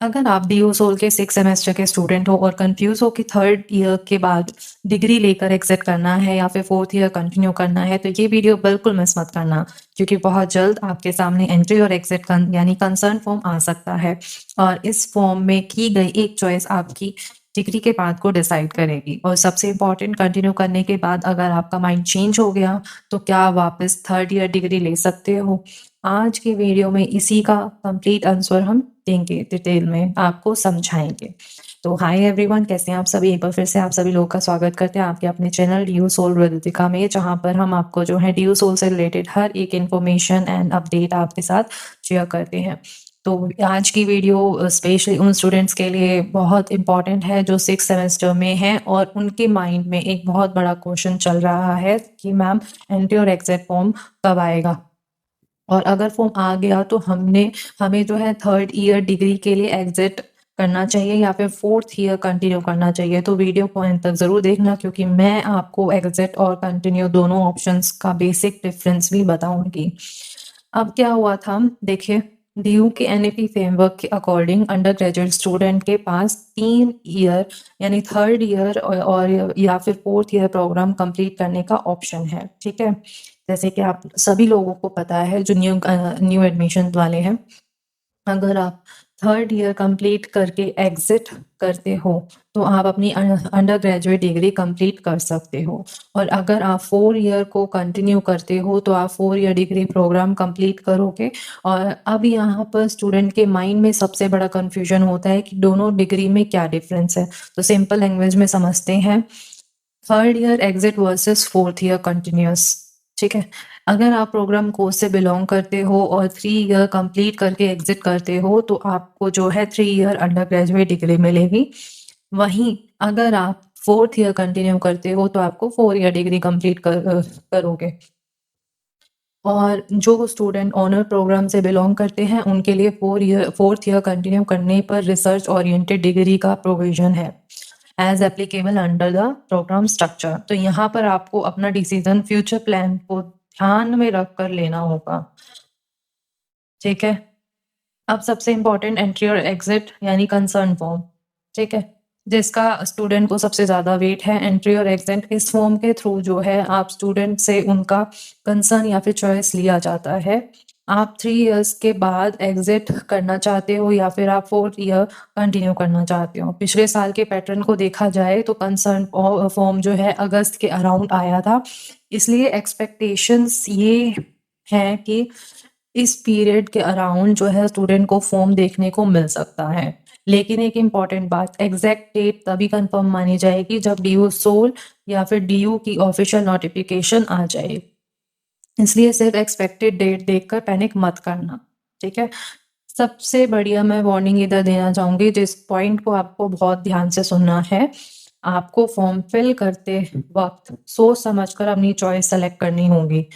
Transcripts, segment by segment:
अगर आप DU soul के 6 सेमेस्टर के स्टूडेंट हो और कंफ्यूज हो कि थर्ड ईयर के बाद डिग्री लेकर एग्जिट करना है या फिर फोर्थ ईयर कंटिन्यू करना है, तो ये वीडियो बिल्कुल मिस मत करना, क्योंकि बहुत जल्द आपके सामने एंट्री और एग्जिट यानी कंसर्न फॉर्म आ सकता है और इस फॉर्म में की गई एक चॉइस आपकी डिग्री के बाद को डिसाइड करेगी। और सबसे इम्पॉर्टेंट, कंटिन्यू करने के बाद अगर आपका माइंड चेंज हो गया तो क्या आप वापस थर्ड ईयर डिग्री ले सकते हो? आज की वीडियो में इसी का कंप्लीट आंसर हम देंगे, डिटेल में आपको समझाएंगे। तो हाय एवरीवन, कैसे हैं आप सभी? एक बार फिर से आप सभी लोगों का स्वागत करते हैं आपके अपने चैनल DU सोल रिदिका में, जहां पर हम आपको जो है DU सोल से रिलेटेड हर एक इन्फॉर्मेशन एंड अपडेट आपके साथ शेयर करते हैं। तो आज की वीडियो स्पेशली उन स्टूडेंट्स के लिए बहुत इंपॉर्टेंट है जो 6 सेमेस्टर में हैं और उनके माइंड में एक बहुत बड़ा क्वेश्चन चल रहा है कि मैम एंट्री और एग्जिट फॉर्म कब आएगा, और अगर फॉर्म आ गया तो हमें जो है थर्ड ईयर डिग्री के लिए एग्जिट करना चाहिए या फिर फोर्थ ईयर कंटिन्यू करना चाहिए। तो वीडियो को एंड तक ज़रूर देखना, क्योंकि मैं आपको एग्जिट और कंटिन्यू दोनों ऑप्शंस का बेसिक डिफरेंस भी बताऊंगी। अब क्या हुआ था, देखिए, DU के NAP फ्रेमवर्क के अकॉर्डिंग अंडर ग्रेजुएट स्टूडेंट के पास 3 ईयर यानी थर्ड ईयर और या फिर फोर्थ ईयर प्रोग्राम कंप्लीट करने का ऑप्शन है। ठीक है, जैसे कि आप सभी लोगों को पता है जो न्यू एडमिशन वाले हैं, अगर आप थर्ड ईयर कंप्लीट करके एग्जिट करते हो तो आप अपनी अंडर ग्रेजुएट डिग्री कंप्लीट कर सकते हो, और अगर आप 4 ईयर को कंटिन्यू करते हो तो आप 4 ईयर डिग्री प्रोग्राम कंप्लीट करोगे। और अब यहाँ पर स्टूडेंट के माइंड में सबसे बड़ा कंफ्यूजन होता है कि दोनों डिग्री में क्या डिफरेंस है। तो सिंपल लैंग्वेज में समझते हैं, third year exit versus fourth year continuous. ठीक है, अगर आप प्रोग्राम कोर्स से बिलोंग करते हो और 3 ईयर कंप्लीट करके एग्जिट करते हो तो आपको जो है 3 ईयर अंडर ग्रेजुएट डिग्री मिलेगी। वहीं अगर आप फोर्थ ईयर कंटिन्यू करते हो तो आपको 4 ईयर डिग्री कंप्लीट करोगे। और जो स्टूडेंट ऑनर प्रोग्राम से बिलोंग करते हैं उनके लिए फोर्थ ईयर कंटिन्यू करने पर रिसर्च ओरिएंटेड डिग्री का प्रोविजन है as applicable under the programme structure. तो यहाँ पर आपको अपना डिसीजन फ्यूचर प्लान को ध्यान में रख कर लेना होगा। ठीक है, अब सबसे इम्पोर्टेंट, एंट्री और एग्जिट यानी कंसर्न फॉर्म। ठीक है, जिसका स्टूडेंट को सबसे ज़्यादा वेट है। एंट्री और एग्जिट इस फॉर्म के थ्रू जो है आप स्टूडेंट से उनका कंसर्न या फिर चॉइस लिया जाता है। आप 3 इयर्स के बाद एग्जिट करना चाहते हो या फिर आप फोर्थ ईयर कंटिन्यू करना चाहते हो। पिछले साल के पैटर्न को देखा जाए तो कंसर्न फॉर्म जो है अगस्त के अराउंड आया था, इसलिए एक्सपेक्टेशंस ये हैं कि इस पीरियड के अराउंड जो है स्टूडेंट को फॉर्म देखने को मिल सकता है। लेकिन एक इम्पॉर्टेंट बात, एग्जैक्ट डेट तभी कंफर्म मानी जाएगी जब DU सोल या फिर DU की ऑफिशियल नोटिफिकेशन आ जाए। इसलिए सिर्फ एक्सपेक्टेड डेट देखकर पैनिक मत करना। ठीक है, सबसे बढ़िया मैं वार्निंग इधर देना चाहूंगी, जिस पॉइंट को आपको बहुत ध्यान से सुनना है। आपको फॉर्म फिल करते वक्त सोच समझकर अपनी चॉइस सेलेक्ट करनी होगी।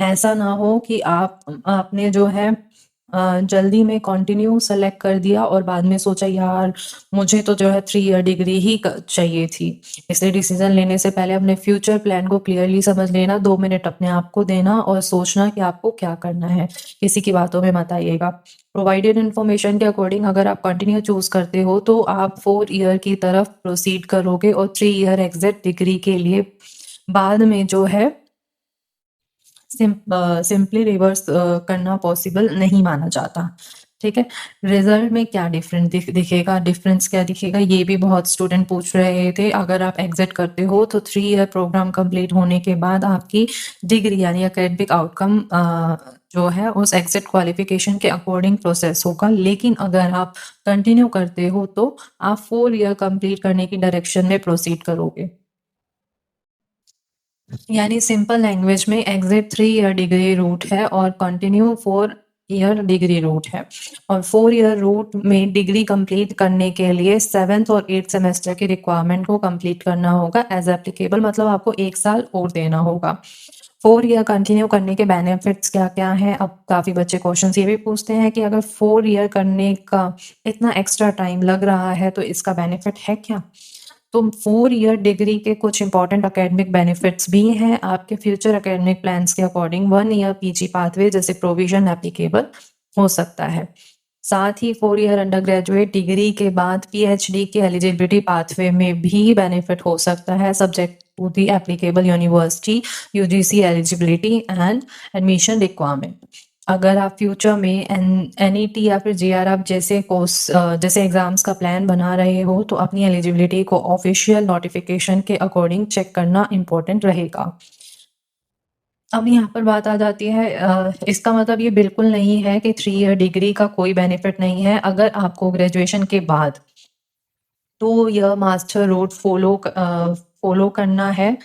ऐसा ना हो कि आपने जो है जल्दी में कंटिन्यू सेलेक्ट कर दिया और बाद में सोचा यार मुझे तो जो है 3 ईयर डिग्री ही चाहिए थी। इसलिए डिसीजन लेने से पहले अपने फ्यूचर प्लान को क्लियरली समझ लेना, 2 मिनट अपने आप को देना और सोचना कि आपको क्या करना है। किसी की बातों में मत आइएगा। प्रोवाइडेड इन्फॉर्मेशन के अकॉर्डिंग अगर आप कंटिन्यू चूज करते हो तो आप 4 ईयर की तरफ प्रोसीड करोगे और 3 ईयर एग्जिट डिग्री के लिए बाद में जो है सिंपली रिवर्स करना पॉसिबल नहीं माना जाता। ठीक है, रिजल्ट में क्या दिखेगा, डिफरेंस क्या दिखेगा, ये भी बहुत स्टूडेंट पूछ रहे थे। अगर आप एग्जिट करते हो तो 3 ईयर प्रोग्राम कंप्लीट होने के बाद आपकी डिग्री यानी एकेडमिक आउटकम जो है उस एग्जिट क्वालिफिकेशन के अकॉर्डिंग प्रोसेस होगा। लेकिन अगर आप कंटिन्यू करते हो तो आप 4 ईयर कंप्लीट करने की डायरेक्शन में प्रोसीड करोगे। यानी सिंपल लैंग्वेज में एग्जिट 3 ईयर डिग्री रूट है और कंटिन्यू 4 ईयर डिग्री रूट है। और 4 ईयर रूट में डिग्री कंप्लीट करने के लिए 7th और 8th सेमेस्टर की रिक्वायरमेंट को कंप्लीट करना होगा एज एप्लीकेबल, मतलब आपको 1 साल और देना होगा। 4 ईयर कंटिन्यू करने के बेनिफिट्स क्या क्या हैं? अब काफ़ी बच्चे क्वेश्चन ये भी पूछते हैं कि अगर 4 ईयर करने का इतना एक्स्ट्रा टाइम लग रहा है तो इसका बेनिफिट है क्या? तो 4 ईयर डिग्री के कुछ इंपॉर्टेंट एकेडमिक बेनिफिट्स भी हैं। आपके फ्यूचर एकेडमिक प्लान्स के अकॉर्डिंग 1 ईयर PG पाथवे जैसे प्रोविजन एप्लीकेबल हो सकता है। साथ ही 4 ईयर अंडर ग्रेजुएट डिग्री के बाद पीएचडी के एलिजिबिलिटी पाथवे में भी बेनिफिट हो सकता है subject to the applicable university UGC eligibility and admission requirement. अगर आप फ्यूचर में एनईटी या फिर जेआरएफ जैसे कोर्स जैसे एग्जाम्स का प्लान बना रहे हो तो अपनी एलिजिबिलिटी को ऑफिशियल नोटिफिकेशन के अकॉर्डिंग चेक करना इम्पोर्टेंट रहेगा। अब यहाँ पर बात आ जाती है इसका मतलब ये बिल्कुल नहीं है कि 3 ईयर डिग्री का कोई बेनिफिट नहीं है। अगर आपको ग्रेजुएशन के बाद 2 ईयर मास्टर रूट फॉलो करना है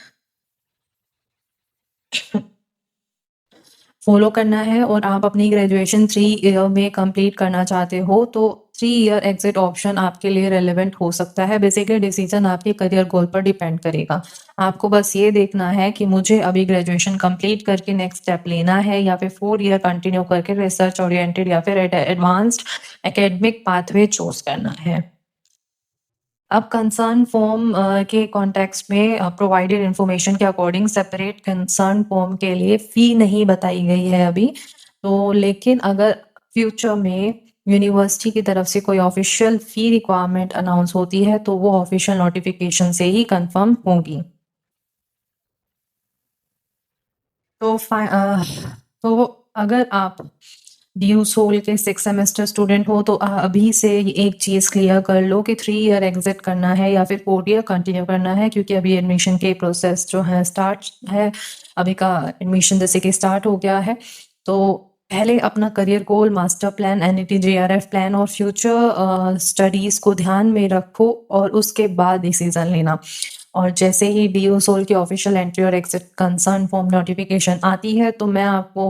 फॉलो करना है और आप अपनी ग्रेजुएशन 3 ईयर में कंप्लीट करना चाहते हो तो 3 ईयर एग्जिट ऑप्शन आपके लिए रेलेवेंट हो सकता है। बेसिकली डिसीजन आपके करियर गोल पर डिपेंड करेगा। आपको बस ये देखना है कि मुझे अभी ग्रेजुएशन कंप्लीट करके नेक्स्ट स्टेप लेना है या फिर 4 ईयर कंटिन्यू करके रिसर्च ओरिएंटेड या फिर एडवांस्ड एकेडमिक पाथवे चूज करना है। अब कंसर्न फॉर्म के कॉन्टेक्स्ट में प्रोवाइडेड इन्फॉर्मेशन के अकॉर्डिंग सेपरेट कंसर्न फॉर्म के लिए फ़ी नहीं बताई गई है अभी। तो लेकिन अगर फ्यूचर में यूनिवर्सिटी की तरफ से कोई ऑफ़िशियल फ़ी रिक्वायरमेंट अनाउंस होती है तो वो ऑफ़िशियल नोटिफ़िकेशन से ही कन्फर्म होगी। तो तो अगर आप ड्यू सोल के 6 सेमेस्टर स्टूडेंट हो तो अभी से एक चीज़ क्लियर कर लो कि 3 ईयर एग्जिट करना है या फिर 4 ईयर कंटिन्यू करना है क्योंकि अभी एडमिशन के प्रोसेस जो है स्टार्ट है। अभी का एडमिशन जैसे कि स्टार्ट हो गया है। तो पहले अपना career goal, master plan, NET JRF plan और फ्यूचर स्टडीज़ को ध्यान में रखो और उसके बाद डिसीज़न लेना। और जैसे ही डीओ सोल की ऑफिशियल एंट्री और एग्जिट कंसर्न फॉर्म नोटिफिकेशन आती है तो मैं आपको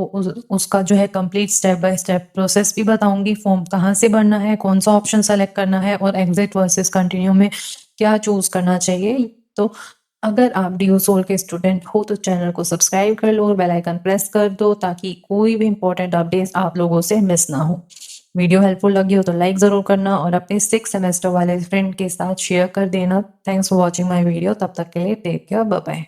उसका जो है complete step by step process भी बताऊंगी। फॉर्म कहाँ से भरना है, कौन सा ऑप्शन सेलेक्ट करना है और एग्जिट वर्सेस कंटिन्यू में क्या चूज करना चाहिए। तो अगर आप डीओ सोल के स्टूडेंट हो तो चैनल को सब्सक्राइब कर लो और बेल आइकन प्रेस कर दो ताकि कोई भी इंपॉर्टेंट अपडेट्स आप लोगों से मिस ना हो। वीडियो हेल्पफुल लगी हो तो लाइक ज़रूर करना और अपने 6 सेमेस्टर वाले फ्रेंड के साथ शेयर कर देना। Thanks for watching my video. तब तक के लिए टेक केयर, बाय बाय।